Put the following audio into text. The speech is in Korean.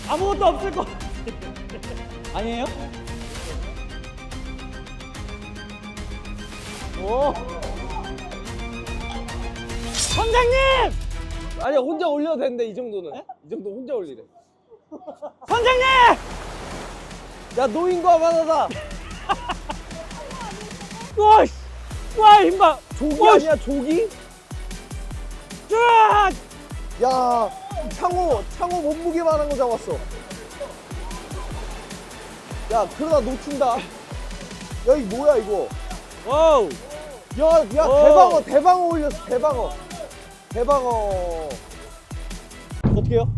아무것도 없을 거. 아니에요? 오. 선장님! 아니야, 혼자 올려도 되는데, 이 정도는. 이 정도 혼자 올리래. 선장님! 야, 노인과 바다다. 와, 씨. 와, 힘봐. 조기 아니야, 조기? 쫙! 야, 창호 몸무게만 한 거 잡았어. 야, 그러다 놓친다. 야, 이 뭐야, 이거. 와우. 야, 오. 대방어 올렸어, 대방어. 어떻게 해요?